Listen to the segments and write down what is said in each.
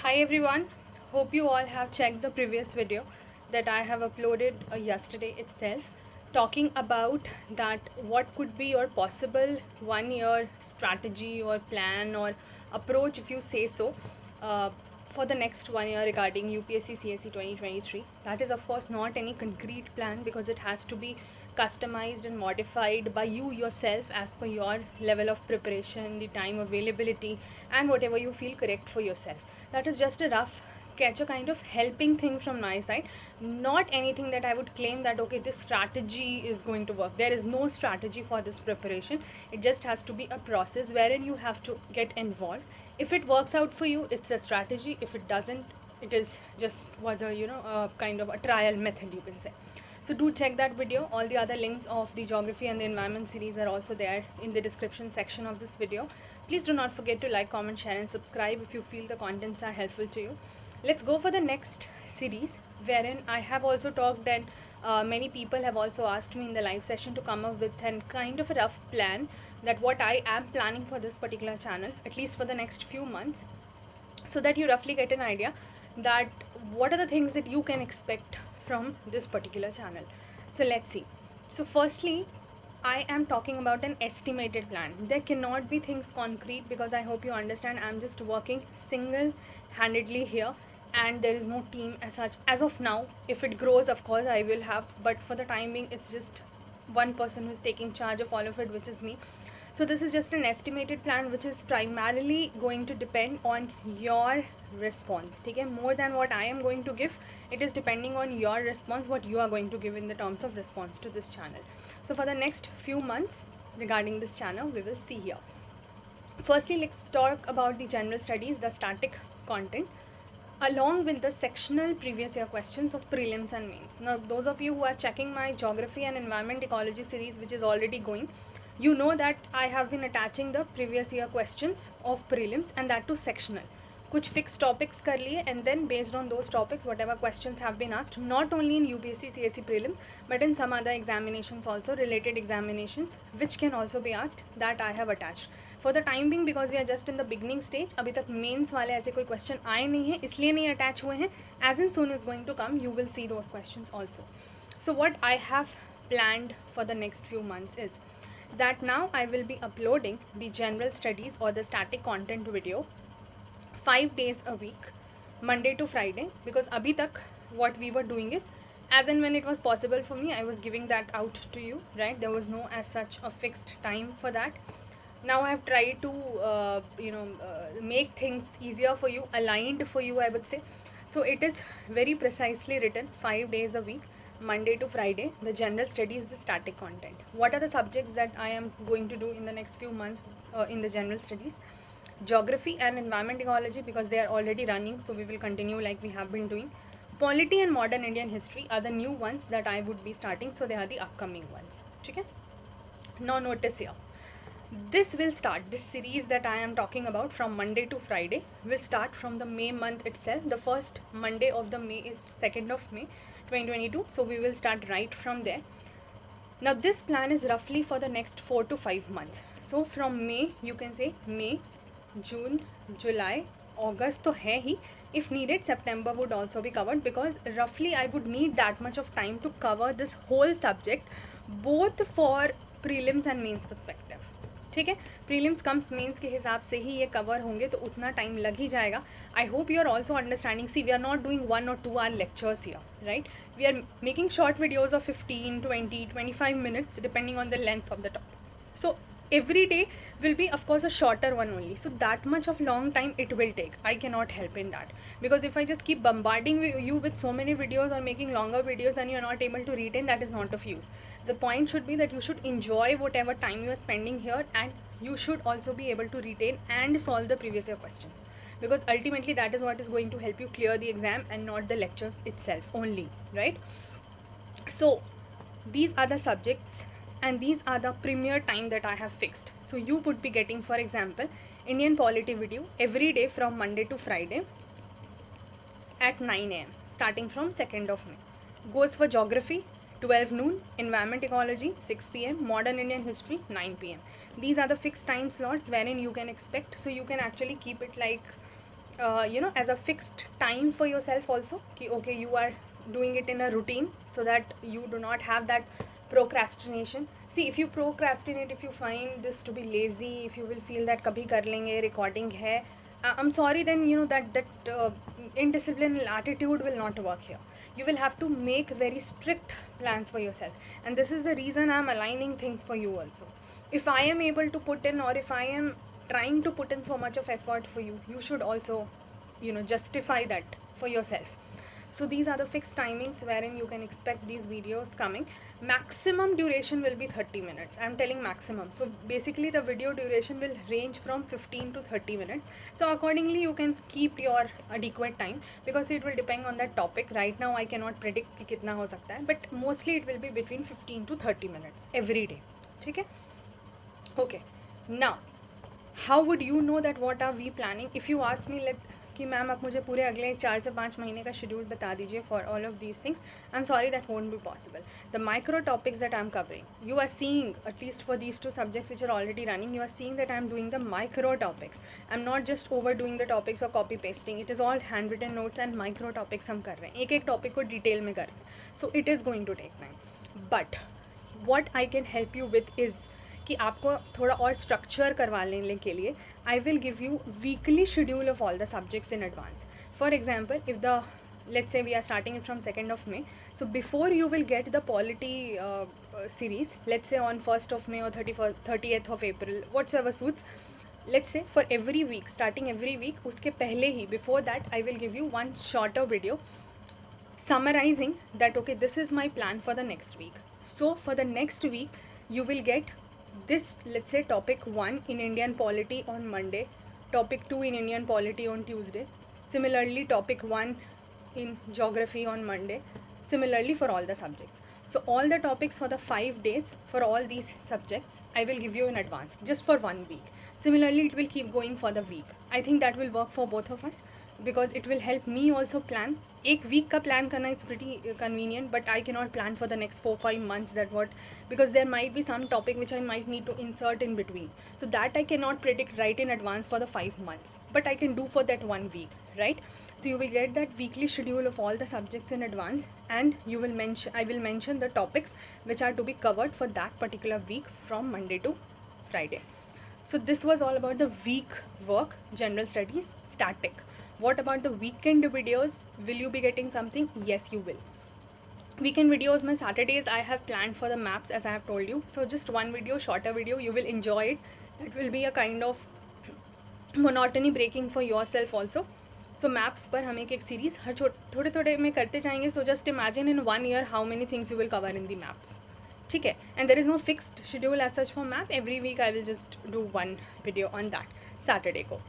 Hi everyone, hope you all have checked the previous video that I have uploaded yesterday itself, talking about that what could be your possible 1 year strategy or plan or approach, if you say so, uh, for the next 1 year regarding UPSC CSE 2023. That is of course not any concrete plan because it has to be customized and modified by you yourself as per your level of preparation, the time availability, and whatever you feel correct for yourself. That is just a rough sketch, a kind of helping thing from my side, not anything that I would claim that okay, this strategy is going to work. There is no strategy for this preparation. It just has to be a process wherein you have to get involved. If it works out for you, it's a strategy. If it doesn't, it is just was a a kind of a trial method, you can say. So do check that video. All the other links of the geography and the environment series are also there in the description section of this video. Please do not forget to like, comment, share and subscribe if you feel the contents are helpful to you. Let's go for the next series, wherein I have also talked and many people have also asked me in the live session to come up with a kind of a rough plan that what I am planning for this particular channel, at least for the next few months, so that you roughly get an idea that what are the things that you can expect from this particular channel. So let's see. So firstly, I am talking about an estimated plan. There cannot be things concrete because I hope you understand I'm just working single-handedly here and there is no team as such as of now. If it grows, of course I will have, but for the time being it's just one person who's taking charge of all of it, which is me. So this is just an estimated plan which is primarily going to depend on your response. Okay? More than what I am going to give, it is depending on your response, what you are going to give in the terms of response to this channel. So for the next few months regarding this channel, we will see here. Firstly, let's talk about the general studies, the static content, along with the sectional previous year questions of prelims and mains. Now, those of you who are checking my geography and environment ecology series, which is already going, you know that I have been attaching the previous year questions of prelims and that to sectional. कुछ fixed topics कर लिए and then based on those topics whatever questions have been asked, not only in UPSC CSE prelims but in some other examinations also, related examinations which can also be asked, that I have attached. For the time being, because we are just in the beginning stage, अभी तक mains वाले ऐसे कोई question आए नहीं हैं, इसलिए नहीं attach हुए हैं. As in soon is going to come, you will see those questions also. So what I have planned for the next few months is that now I will be uploading the general studies or the static content video 5 days a week, Monday to Friday, because abhi tak what we were doing is, as and when it was possible for me, I was giving that out to you, right? There was no as such a fixed time for that. Now I have tried to make things easier for you, aligned for you, I would say. So it is very precisely written 5 days a week, Monday to Friday. The general studies, the static content. What are the subjects that I am going to do in the next few months in the general studies? Geography and environment ecology, because they are already running, so we will continue like we have been doing. Polity and modern Indian history are the new ones that I would be starting, so they are the upcoming ones. Okay? Now notice here, this will start, this series that I am talking about from Monday to Friday will start from the May month itself. The first Monday of the May is 2nd of May 2022, so we will start right from there. Now this plan is roughly for the next 4 to 5 months. So from May, you can say May, June, July, August तो है ही. If needed, September would also be covered, because roughly I would need that much of time to cover this whole subject, both for prelims and mains perspective. ठीक है, prelims comes mains के हिसाब से ही ये cover होंगे, तो उतना time लग ही जाएगा. I hope you are also understanding. See, we are not doing 1 or 2 hour lectures here, right? We are making short videos of 15, 20, 25 minutes depending on the length of the topic. So every day will be of course a shorter one only, so that much of long time it will take. I cannot help in that, because if I just keep bombarding you with so many videos or making longer videos and you are not able to retain, that is not of use. The point should be that you should enjoy whatever time you are spending here, and you should also be able to retain and solve the previous year questions, because ultimately that is what is going to help you clear the exam and not the lectures itself only, right? So these are the subjects and these are the premier time that I have fixed. So you would be getting, for example, Indian polity video every day from Monday to Friday at 9 AM starting from 2nd of May. Goes for geography 12 noon, environment ecology 6 PM, modern Indian history 9 PM. These are the fixed time slots wherein you can expect. So you can actually keep it like as a fixed time for yourself also, ki, okay, you are doing it in a routine so that you do not have that procrastination. See, if you procrastinate, if you find this to be lazy, if you will feel that kabhi kar lenge, recording hai, I'm sorry, then that indisciplined attitude will not work here. You will have to make very strict plans for yourself, and this is the reason I'm aligning things for you also. If I am able to put in, or if I am trying to put in so much of effort for you, you should also justify that for yourself. So these are the fixed timings wherein you can expect these videos coming. Maximum duration will be 30 minutes. I'm telling maximum. So basically the video duration will range from 15 to 30 minutes. So accordingly you can keep your adequate time, because it will depend on that topic. Right now I cannot predict कि कितना हो सकता है, but mostly it will be between 15 to 30 minutes every day. ठीक है? Okay. Now, how would you know that what are we planning? If you ask me कि ma'am आप मुझे पूरे अगले 4 से 5 महीने का शेड्यूल बता दीजिए for all of these things, I am sorry that won't be possible. The micro topics that I am covering, you are seeing, at least for these 2 subjects which are already running, you are seeing that I am doing the micro topics. I am not just overdoing the topics or copy pasting. It is all handwritten notes and micro topics हम कर रहे हैं, एक एक topic को detail में कर रहे हैं. So it is going to take time, but what I can help you with is कि आपको थोड़ा और स्ट्रक्चर करवा लेने के लिए I will give you weekly schedule of all the subjects in advance. For example, if the let's say we are starting it from 2nd of May, so before you will get the polity series, let's say on 1st of May or 30th of April, whatsoever suits, let's say for every week, starting every week, उसके पहले ही, before that I will give you one shorter video summarizing that, okay, this is my plan for the next week. So for the next week you will get this, let's say topic 1 in Indian polity on Monday, topic 2 in Indian polity on Tuesday, similarly topic 1 in geography on Monday, similarly for all the subjects. So all the topics for the 5 days for all these subjects I will give you in advance, just for 1 week. Similarly it will keep going for the week. I think that will work for both of us, because it will help me also plan. एक week का plan करना it's pretty convenient, but I cannot plan for the next 4-5 months that what, because there might be some topic which I might need to insert in between, so that I cannot predict right in advance for the 5 months, but I can do for that 1 week, right? So you will get that weekly schedule of all the subjects in advance, and I will mention the topics which are to be covered for that particular week from Monday to Friday. So this was all about the week work, general studies, static. What about the weekend videos? Will you be getting something? Yes, you will. Weekend videos mein Saturdays I have planned for the maps, as I have told you. So just one video, shorter video, you will enjoy it. That will be a kind of monotony breaking for yourself also. So maps पर हम एक series हर थोड़े थोड़े में करते जाएंगे. So just imagine in 1 year how many things you will cover in the maps. ठीक है? And there is no fixed schedule as such for map. Every week I will just do one video on that Saturday को.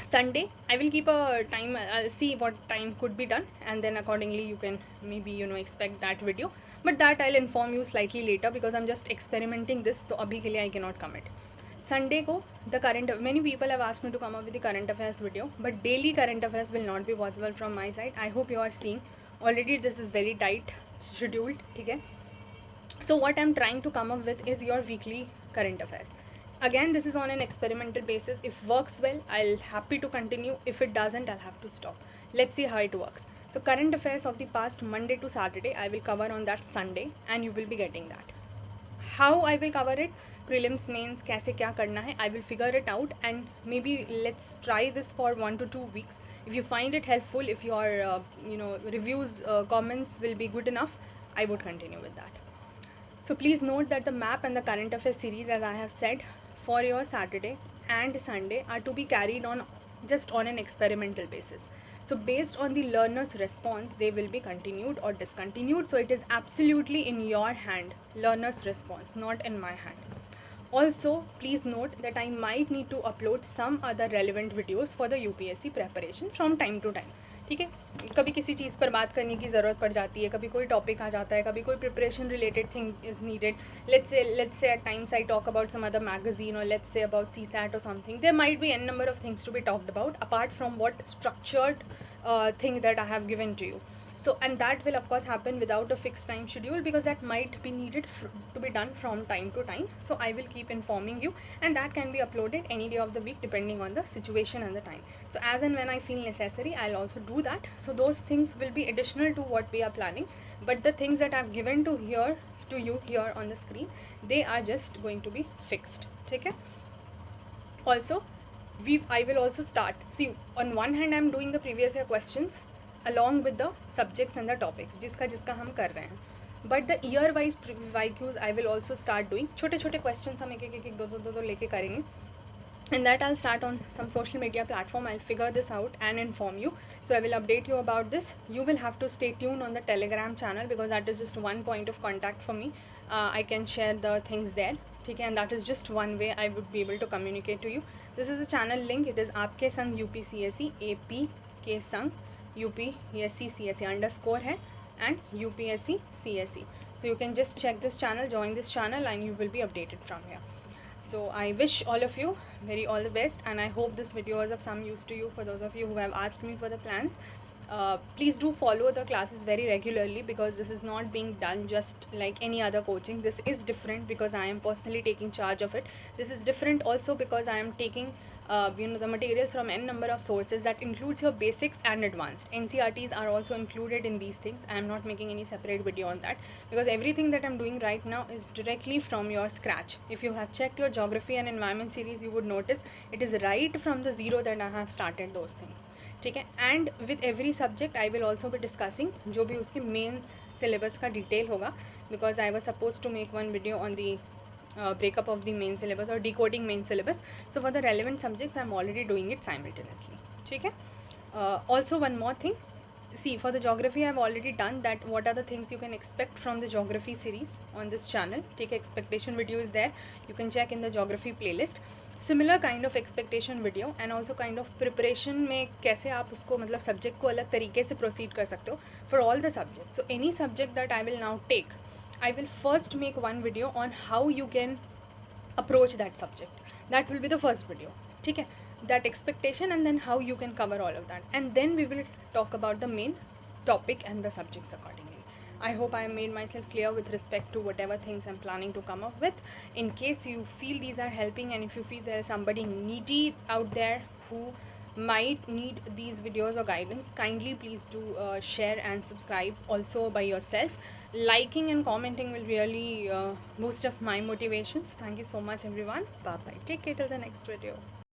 Sunday I will keep a time, I'll see what time could be done, and then accordingly you can maybe expect that video, but that I'll inform you slightly later, because I'm just experimenting this, so abhi ke liye I cannot commit. Sunday ko the current, many people have asked me to come up with the current affairs video, but daily current affairs will not be possible from my side. I hope you are seeing already this is very tight scheduled, ठीक है? So what I'm trying to come up with is your weekly current affairs. Again, this is on an experimental basis. If works well, I'll happy to continue. If it doesn't, I'll have to stop. Let's see how it works. So current affairs of the past Monday to Saturday I will cover on that Sunday, and you will be getting that. How I will cover it, prelims, mains, कैसे क्या करना है, I will figure it out, and maybe let's try this for 1 to 2 weeks. If you find it helpful, if your reviews, comments will be good enough, I would continue with that. So please note that the map and the current affairs series, as I have said, for your Saturday and Sunday are to be carried on just on an experimental basis. So based on the learner's response, they will be continued or discontinued. So it is absolutely in your hand, learner's response, not in my hand. Also, please note that I might need to upload some other relevant videos for the UPSC preparation from time to time. ठीक है? कभी किसी चीज़ पर बात करने की ज़रूरत पड़ जाती है, कभी कोई टॉपिक आ जाता है, कभी कोई preparation related thing is needed. let's say at times I talk about some other magazine, or let's say about CSAT or something. There might be n number of things to be talked about apart from what structured thing that I have given to you. So, and that will of course happen without a fixed time schedule, because that might be needed to be done from time to time. So I will keep keep informing you, and that can be uploaded any day of the week depending on the situation and the time. So as and when I feel necessary, I'll also do that. So those things will be additional to what we are planning, but the things that I've given to you here on the screen, they are just going to be fixed. Okay. Also, I will also start. See, on one hand, I'm doing the previous year questions along with the subjects and the topics, जिसका हम कर रहे हैं. But the year-wise YQs, I will also start doing. छोटे questions हम एक दो लेके करेंगे. And that I'll start on some social media platform. I'll figure this out and inform you. So I will update you about this. You will have to stay tuned on the Telegram channel because that is just one point of contact for me. I can share the things there. Okay, and that is just one way I would be able to communicate to you. This is a channel link. It is आपके संग UPCSE AP के संग UPSC CSE underscore है and UPSC CSE. So you can just check this channel, join this channel, and you will be updated from here. So I wish all of you all the best, and I hope this video was of some use to you. For those of you who have asked me for the plans, please do follow the classes very regularly, because this is not being done just like any other coaching. This is different because I am personally taking charge of it. This is different also because I am taking the materials from n number of sources that includes your basics and advanced. NCRTs are also included in these things. I am not making any separate video on that because everything that I'm doing right now is directly from your scratch. If you have checked your geography and environment series, you would notice it is right from the zero that I have started those things. ठीक है. And with every subject I will also be discussing जो भी उसके mains syllabus का detail होगा, because I was supposed to make one video on the breakup of the main syllabus or decoding main syllabus. So for the relevant subjects I'm already doing it simultaneously. ठीक है. Also one more thing, see, for the geography I've already done that. What are the things you can expect from the geography series on this channel? Take expectation video is there, you can check in the geography playlist. Similar kind of expectation video and also kind of preparation में कैसे आप उसको मतलब subject को अलग तरीके से proceed कर सकते हो for all the subjects. So any subject that I will now take, I will first make one video on how you can approach that subject. That will be the first video. ठीक है. That expectation, and then how you can cover all of that, and then we will talk about the main topic and the subjects accordingly. I hope I have made myself clear with respect to whatever things I'm planning to come up with. In case you feel these are helping, and if you feel there is somebody needy out there who might need these videos or guidance, kindly please do share and subscribe also by yourself. Liking and commenting will really boost up my motivations. Thank you so much everyone. Bye bye. Take care till the next video.